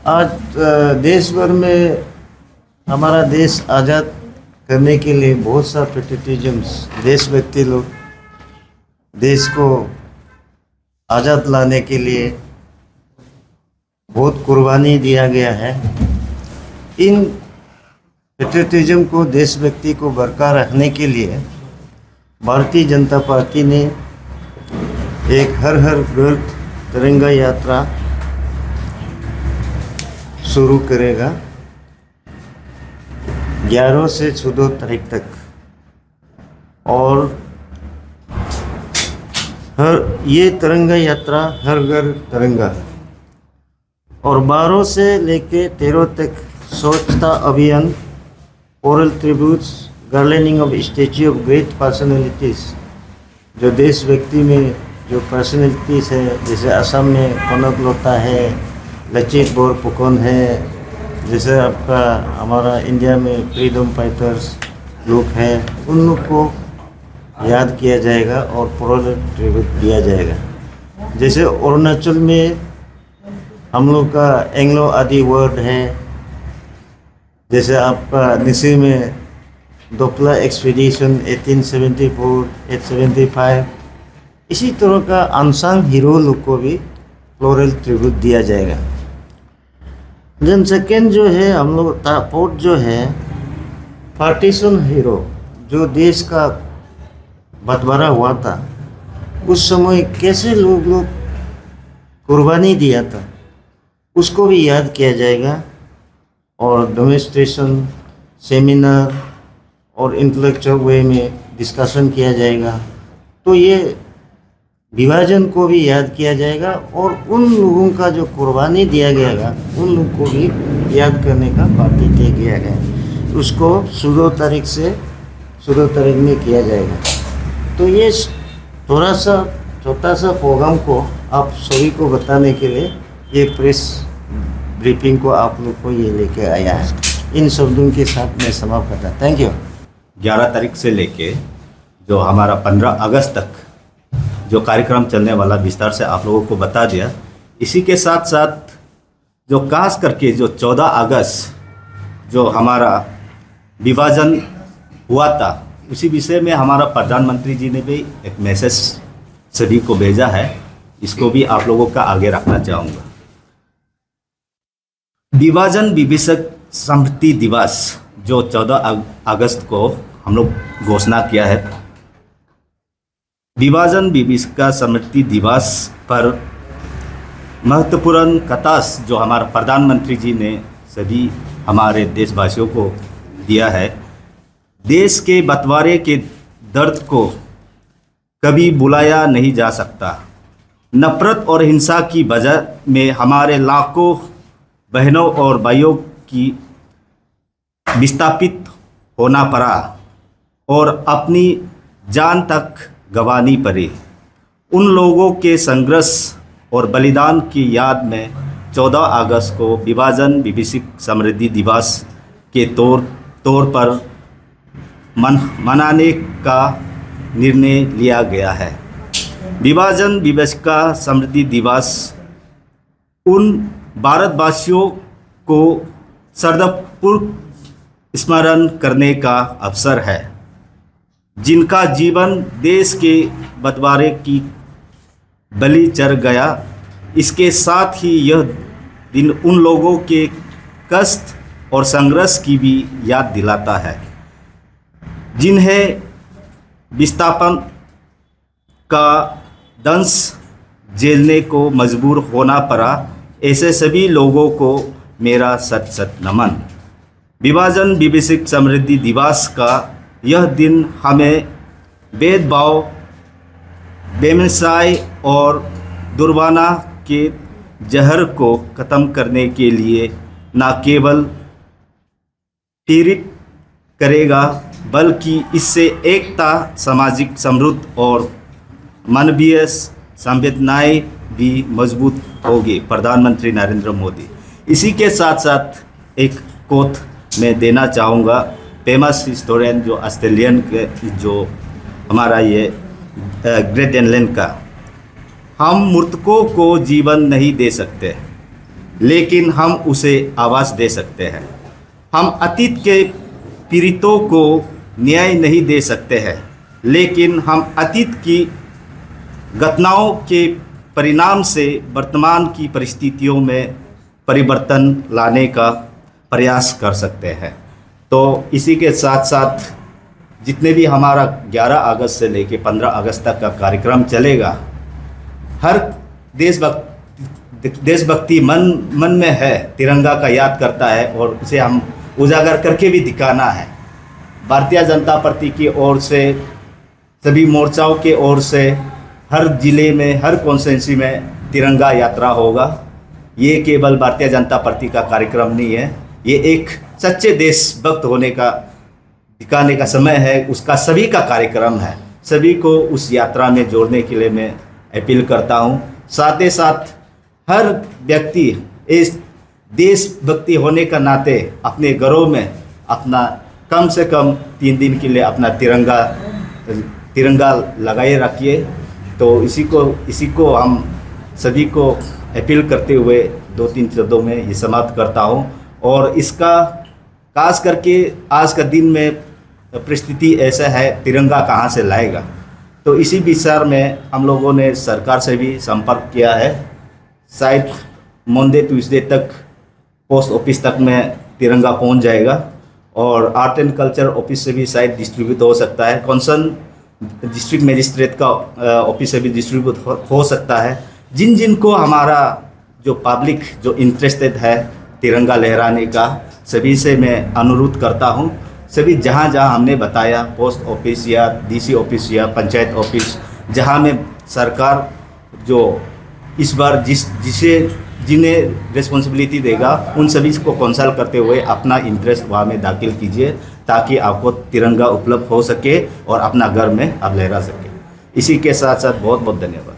आज देश भर में हमारा देश आज़ाद करने के लिए बहुत सा पेट्रियटिज्म्स देशभक्ति लोग देश को आज़ाद लाने के लिए बहुत कुर्बानी दिया गया है। इन पेट्रियटिज्म को देशभक्ति को बरकरार रखने के लिए भारतीय जनता पार्टी ने एक हर हर घर तिरंगा यात्रा शुरू करेगा 11 से 14 तारीख तक, और ये तिरंगा यात्रा हर घर तिरंगा, और 12 से लेके 13 तक स्वच्छता अभियान, oral tributes, garlanding of statue of great personalities, जो देशभक्ति में जो पर्सनैलिटीज़ है, जैसे असम में कनक लता है, लचित बोरफुकन है, जैसे आपका हमारा इंडिया में फ्रीडम फाइटर्स लोग हैं, उन लोग को याद किया जाएगा और पूरा ट्रिब्यूट दिया जाएगा। जैसे अरुणाचल में हम लोग का एंग्लो आदि वर्ड है, जैसे आपका निसी में दोपला एक्सपीडिशन 1874-1875, इसी तरह का अनसंग हीरो लोग को भी फ्लोरल ट्रिब्यूट दिया जाएगा। देन सेकेंड जो है हम लोग फोर्थ जो है पार्टीशन हीरो, जो देश का बंटवारा हुआ था, उस समय कैसे लोग कुर्बानी दिया था, उसको भी याद किया जाएगा, और डेमोन्स्ट्रेशन, सेमिनार और इंटेलेक्चुअल वे में डिस्कशन किया जाएगा। तो ये विभाजन को भी याद किया जाएगा, और उन लोगों का जो कुर्बानी दिया गया उन लोगों को भी याद करने का पार्टी तय किया गया। उसको 16 तारीख से 16 तारीख में किया जाएगा। तो ये थोड़ा सा छोटा सा प्रोग्राम को आप सभी को बताने के लिए ये प्रेस ब्रीफिंग को आप लोग को ये लेके आया है। इन शब्दों के साथ मैं समाप्त करता हूँ। Thank you. 11 तारीख से लेके जो हमारा 15 अगस्त तक जो कार्यक्रम चलने वाला विस्तार से आप लोगों को बता दिया। इसी के साथ साथ जो खास करके जो 14 अगस्त जो हमारा विभाजन हुआ था, उसी विषय में हमारा प्रधानमंत्री जी ने भी एक मैसेज सभी को भेजा है, इसको भी आप लोगों का आगे रखना चाहूँगा। विभाजन विभीषक स्मृति दिवस जो 14 अगस्त को हम लोग घोषणा किया है, विभाजन विभीषक स्मृति दिवस पर महत्वपूर्ण कथास जो हमारा प्रधानमंत्री जी ने सभी हमारे देशवासियों को दिया है। देश के बंटवारे के दर्द को कभी भुलाया नहीं जा सकता। नफरत और हिंसा की वजह में हमारे लाखों बहनों और भाइयों की विस्थापित होना पड़ा और अपनी जान तक गंवानी पड़ी। उन लोगों के संघर्ष और बलिदान की याद में 14 अगस्त को विभाजन विभीषक स्मृति दिवस के तौर पर मनाने का निर्णय लिया गया है। विभाजन विभीषक स्मृति दिवस उन भारतवासियों को श्रद्धापूर्वक स्मरण करने का अवसर है जिनका जीवन देश के बंटवारे की बलि चढ़ गया। इसके साथ ही यह दिन उन लोगों के कष्ट और संघर्ष की भी याद दिलाता है जिन्हें विस्थापन का दंश झेलने को मजबूर होना पड़ा। ऐसे सभी लोगों को मेरा सत सत नमन। विभाजन विभीषक स्मृति दिवस का यह दिन हमें भेदभाव, बेमिसाई और दुर्भावना के जहर को ख़त्म करने के लिए न केवल प्रेरित करेगा बल्कि इससे एकता, सामाजिक समृद्धि और मानवीय संवेदनाएं भी मजबूत होगी। प्रधानमंत्री नरेंद्र मोदी। इसी के साथ साथ एक कोट मैं देना चाहूँगा, फेमस हिस्टोरियन जो ऑस्ट्रेलियन के जो हमारा ये ग्रेट एनलेन का, हम मृतकों को जीवन नहीं दे सकते लेकिन हम उसे आवाज़ दे सकते हैं। हम अतीत के पीड़ितों को न्याय नहीं दे सकते हैं, लेकिन हम अतीत की घटनाओं के परिणाम से वर्तमान की परिस्थितियों में परिवर्तन लाने का प्रयास कर सकते हैं। तो इसी के साथ साथ जितने भी हमारा 11 अगस्त से लेकर 15 अगस्त तक का कार्यक्रम चलेगा, हर देशभक्ति मन में है, तिरंगा का याद करता है और उसे हम उजागर करके भी दिखाना है। भारतीय जनता पार्टी की ओर से, सभी मोर्चाओं के ओर से हर जिले में, हर कॉन्स्टिट्यूंसी में तिरंगा यात्रा होगा। ये केवल भारतीय जनता पार्टी का कार्यक्रम नहीं है, ये एक सच्चे देशभक्त होने का दिखाने का समय है, उसका सभी का कार्यक्रम है। सभी को उस यात्रा में जोड़ने के लिए मैं अपील करता हूँ। साथ ही साथ हर व्यक्ति इस देशभक्ति होने का नाते अपने घरों में अपना कम से कम 3 दिन के लिए अपना तिरंगा लगाए रखिए। तो इसी को हम सभी को अपील करते हुए 2-3 शब्दों में ये समाप्त करता हूँ। और इसका खास करके आज का दिन में परिस्थिति ऐसा है, तिरंगा कहाँ से लाएगा, तो इसी विचार में हम लोगों ने सरकार से भी संपर्क किया है। शायद मंडे ट्यूसडे तक पोस्ट ऑफिस तक में तिरंगा पहुंच जाएगा और आर्ट एंड कल्चर ऑफिस से भी शायद डिस्ट्रीब्यूट हो सकता है। कंसर्न डिस्ट्रिक्ट मजिस्ट्रेट का ऑफिस से भी डिस्ट्रीब्यूट हो सकता है। जिन को हमारा जो पब्लिक जो इंटरेस्टेड है तिरंगा लहराने का, सभी से मैं अनुरोध करता हूं, सभी जहां हमने बताया, पोस्ट ऑफिस या डीसी ऑफिस या पंचायत ऑफिस, जहां में सरकार जो इस बार जिन्हें रिस्पॉन्सिबिलिटी देगा, उन सभी को कंसल्ट करते हुए अपना इंटरेस्ट वहाँ में दाखिल कीजिए, ताकि आपको तिरंगा उपलब्ध हो सके और अपना घर में आप लहरा सके। इसी के साथ साथ बहुत बहुत धन्यवाद।